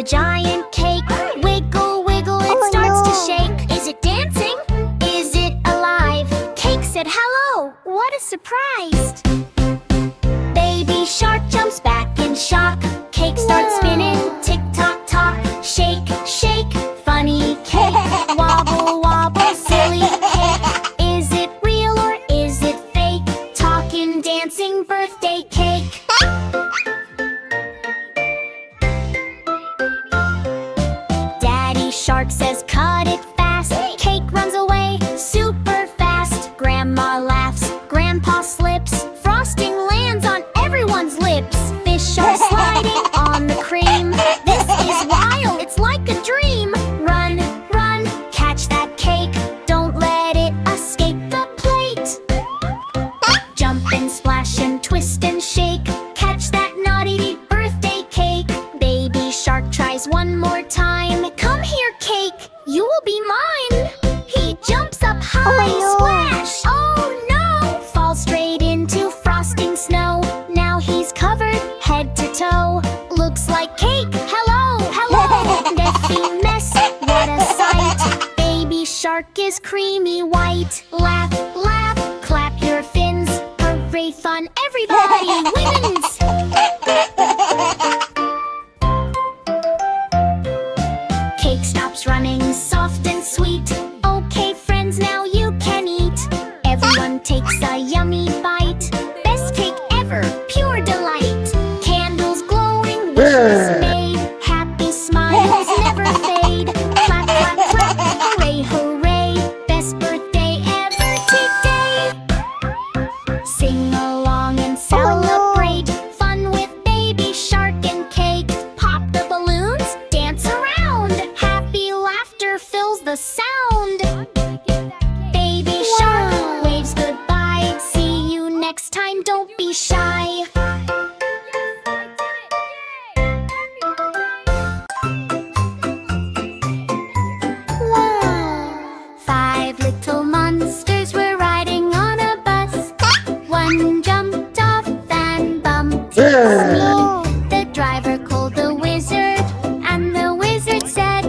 a giant cake. Wiggle, wiggle, it starts to shake. Is it dancing? Is it alive? Cake said hello, what a surprise! Baby shark jumps back in shock. Cake starts spinning, tick tock tock. Shake, shake, funny cake. Wobble, wobble, silly cake. Is it real or is it fake? Talking, dancing, birthday cake. Daddy shark says cut it fast. Cake runs away super fast. Grandma laughs, grandpa slips. Frosting lands on everyone's lips. Fish are sliding on the cream. This is wild, it's like a dream. Run, run, catch that cake. Don't let it escape the plate. Jump and splash and twist and shake. Catch that naughty birthday cake. Baby shark tries one more time. Come here, cake, you will be mine. He jumps up high, splash. Oh no! Falls straight into frosting snow. Now he's covered head to toe. Looks like cake. Hello, hello. Messy mess, what a sight. Baby shark is creamy white. Laugh, laugh, clap your fins. Hooray, fun, everybody wins. Cake stops running, soft and sweet. Okay, friends, now you can eat. Everyone takes a yummy bite. Best cake ever, pure delight. Candles glowing, wishes made. Happy smiles never fade. Clap, clap, clap, hooray, hooray. Best birthday ever today. Sing along and celebrate. Fun with baby shark and cake. Pop the balloons, dance around. Happy laughter fills the sound. Baby shark waves goodbye. See you next time, don't be shy. Five little monsters were riding on a bus. One jumped off and bumped his knee. The driver called the wizard, and the wizard said,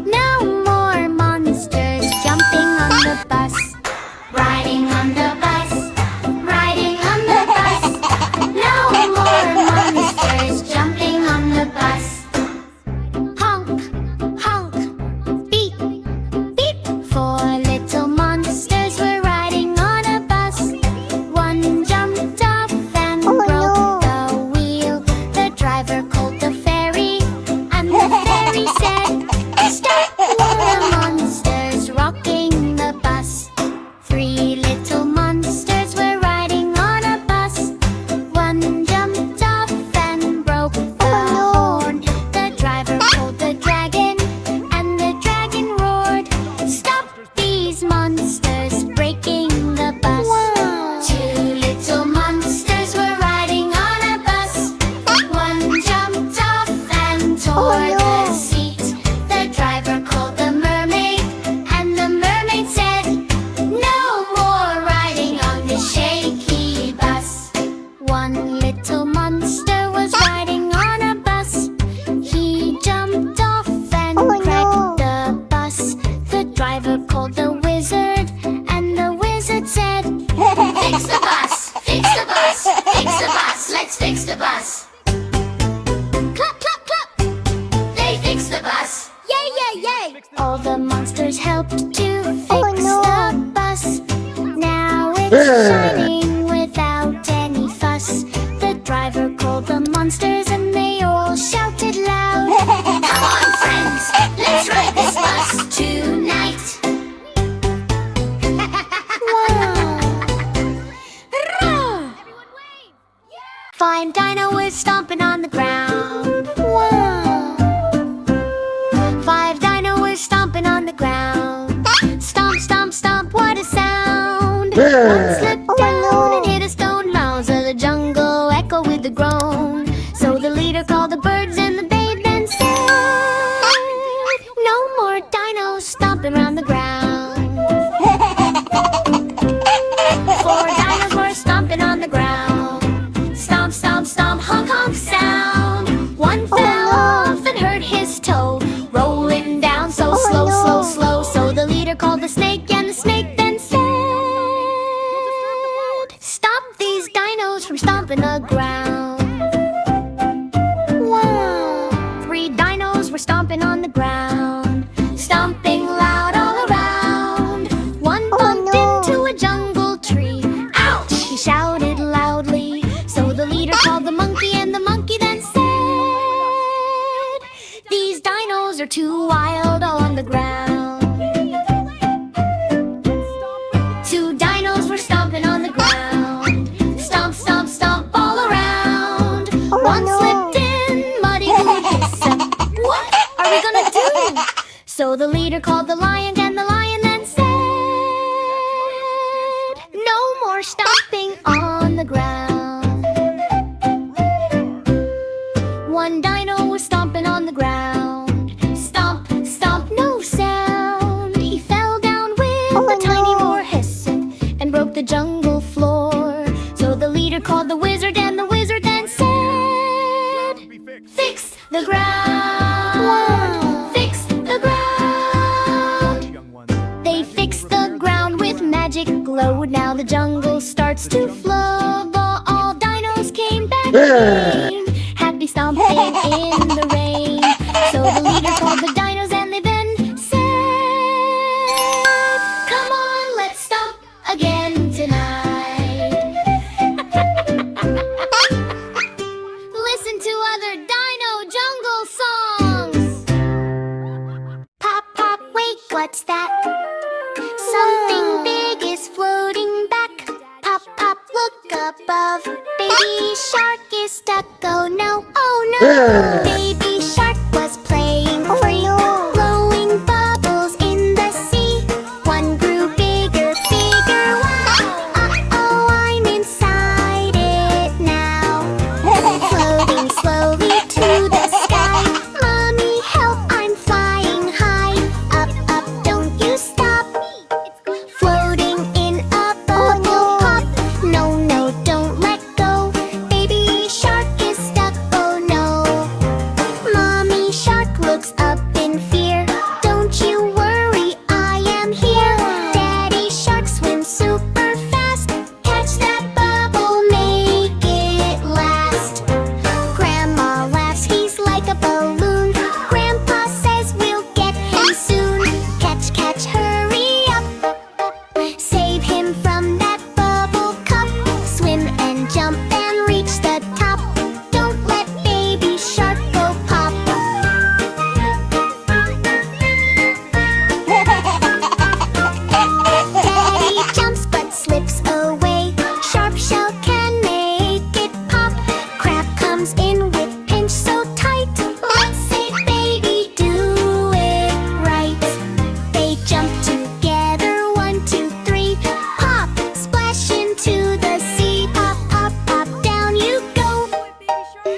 no more monsters jumping on the bus. Riding on the bus, riding on the bus. No more monsters jumping on the bus. Honk, honk, beep, beep. Four little monsters were riding on a bus. One jumped off and broke the wheel. The driver called the fairy, and the fairy said, stop the monsters rocking the bus. Three little monsters were riding on a bus. One jumped off and broke the horn. The driver called the dragon, and the dragon roared, stop these monsters breaking the bus. Two little monsters were riding on a bus. One jumped off and tore the seat. The driver called the mermaid, and the mermaid said, no more riding on the shaky bus. One little monster was riding on a bus. He jumped off and cracked the bus. The driver called the wizard, and the wizard said, fix the bus, fix the bus, fix the bus, let's fix the bus. Clap, clap, clap, they fixed the bus. Yay, yay, yay. All the monsters helped to fix the bus. Now it's shining without any fuss. The driver called the monsters, and they all shouted loud, come on, friends, let's ride this bus tonight. Five dino was stomping on the ground. Five dino was stomping on the ground. Stomp, stomp, stomp, what a sound. One slipped down and hit a stone mound. So the jungle echoed with a groan. So the leader called the birds, and the babe then said, no more dinos stomping around the ground. Four dinos were stomping on the ground. Stomp, stomp, stomp, honk, honk sound. One fell off and hurt his are too wild all on the ground. Two dinos were stomping on the ground. Stomp, stomp, stomp all around. One slipped in, muddy little hissing. What are we gonna do? So the leader called the lion, and the lion then said, no more stomping on the ground. One dino was stomping on the ground. Stomp, stomp, no sound. He fell down with a tiny roar hissing and broke the jungle floor. So the leader called the wizard, and the wizard then said, fix the ground, fix the ground. They fixed the ground with magic glow. Now the jungle starts to flow. All dinos came back again, happy stomping in the rain. So the leader called the dinos, and they then said, come on, let's stomp again tonight. Listen to other dino jungle songs. Pop, pop, wait, what's that? Something big is floating back. Pop, pop, look above. Baby shark is stuck, oh no, oh no. Baby shark was playing free, blowing bubbles in the sea. One grew bigger, bigger, wow. Uh-oh, I'm inside it now. Floating slowly to the sky. Mommy, help, I'm flying high. Up, up, don't you stop. Floating in a bubble pop. No, no, don't let go. Baby shark is stuck, oh no. Mommy shark looks up in fear. Don't you worry, I am here. Daddy shark swims super fast. Catch that bubble, make it last. Grandma laughs, he's like a balloon. Grandpa says we'll get him soon. Catch, catch, hurry up. Save him from that bubble cup. Swim and jump and reach the top. Don't let baby shark go pop. Daddy jumps but slips away. Sharp shell can make it pop. Crab comes in with pinch so tight. Let's save baby, do it right. They jump together, 1, 2, 3. Pop, splash into the sea. Pop, pop, pop, down you go.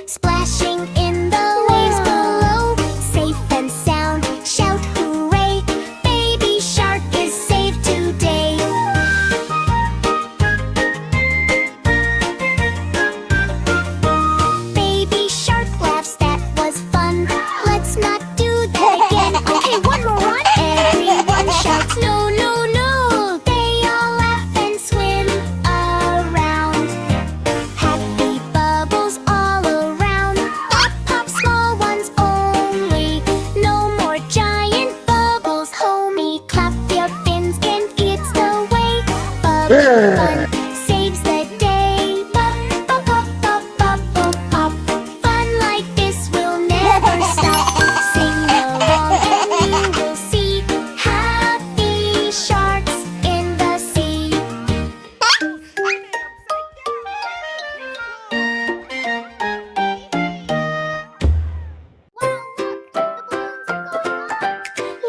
Splashing in the waves below. Safe and sound, shout hooray. Baby shark is saved today. Baby shark laughs, that was fun. Let's not do that again. Okay, one more run. Everyone shouts, no, no, no. They all laugh and swim around. Happy bubbles all around. Pop, pop, small ones only. No more giant bubbles, homie. Clap your fins and it's the way. Bubble fun saves the day. Pop, pop, pop, pop, pop, pop, pop. Fun like this will never stop. Sing along and you will see happy sharks in the sea.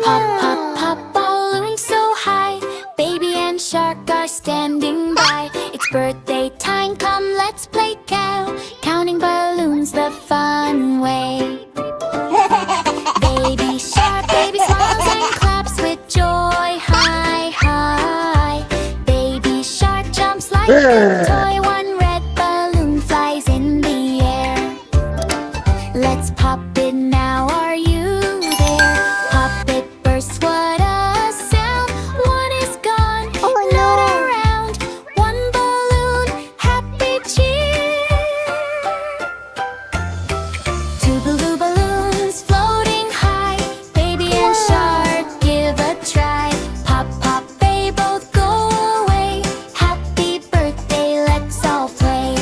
Pop, pop, pop, balloons so high. Baby and shark are standing by. It's birthday time, come let's play counting balloons the fun way. Baby shark, baby smiles and claps with joy, high, high. Baby shark jumps like a toy. One red balloon flies in the air. Let's pop it now, are you there? Pop it bursts, what a sound. One is gone, not around. One balloon, happy cheer. Two blue balloons floating high. Baby and shark give a try. Pop, pop, they both go away. Happy birthday, let's all play.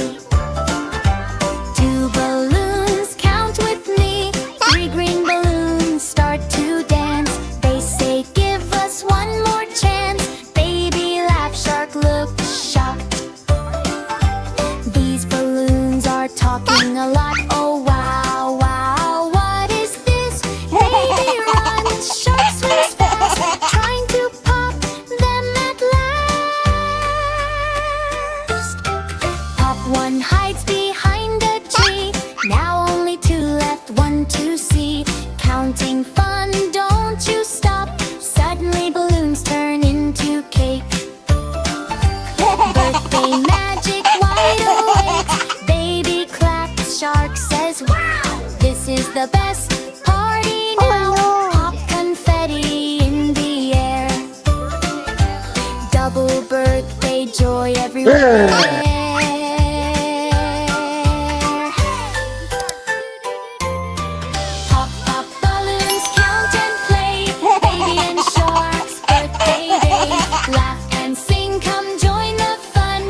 Two balloons, count with me. talking a lot. Oh wow, wow, what is this? Baby runs, shark swims fast, trying to pop them at last. Pop one hides behind a tree. Now only two left, one to see. Counting fun, don't you stop. Suddenly balloons turn into cake. Birthday magic, wide awake. Baby claps, shark says wow. This is the best party now. Pop confetti in the air. Double birthday joy everywhere. Pop, pop balloons, count and play. Baby and shark's birthday day. Laugh and sing, come join the fun.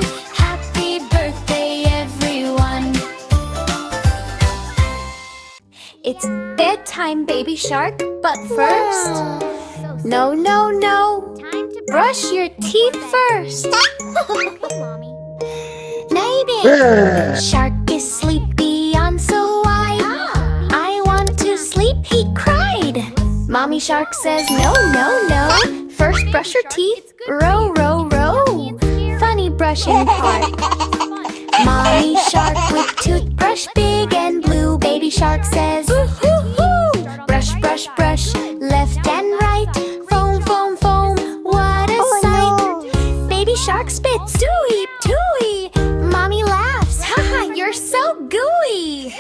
Happy birthday, everyone. It's bedtime, baby shark. But first, no, no, no. Brush your teeth first. Baby shark is sleepy on, so I want to sleep, he cried. Mommy shark says no, no, no. First brush your teeth, row, row, row. Funny brushing part. Mommy shark with toothbrush big and blue. Baby shark says woo-hoo-hoo. Brush, brush, brush, left and right. Foam, foam, foam, what a sight. Baby shark spits, tooey, tooey. Mommy laughs, haha, you're so gooey.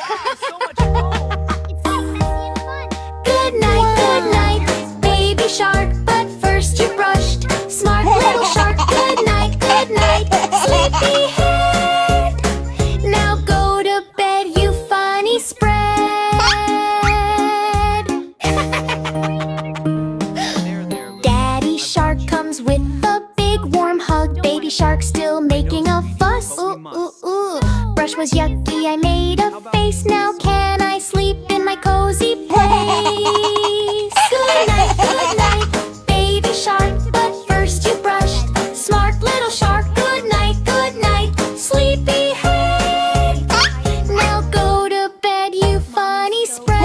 Good night, baby shark. But first you brushed. Smart little shark, good night, sleepy head. Now go to bed, you funny spread. Daddy shark comes with a big warm hug. Baby shark still making a fuss. Ooh, ooh, ooh. Brush was yucky, I made a face. Now can I sleep in my cozy place? Good night, baby shark. But first you brushed. Smart little shark, good night, sleepy head. Now go to bed, you funny spread.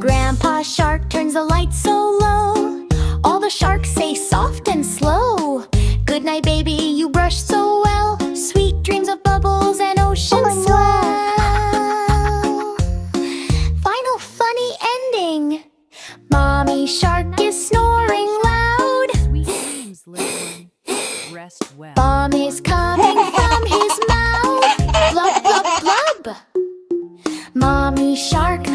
Grandpa shark turns the lights so low. All the sharks say soft and slow. Good night, baby, you brush so well. Sweet dreams of bubbles and ocean swell. Final funny ending. Mommy shark is snoring loud. Sweet dreams, little one. Rest well. Bomb is coming from his mouth. Blub, blub, blub. Mommy shark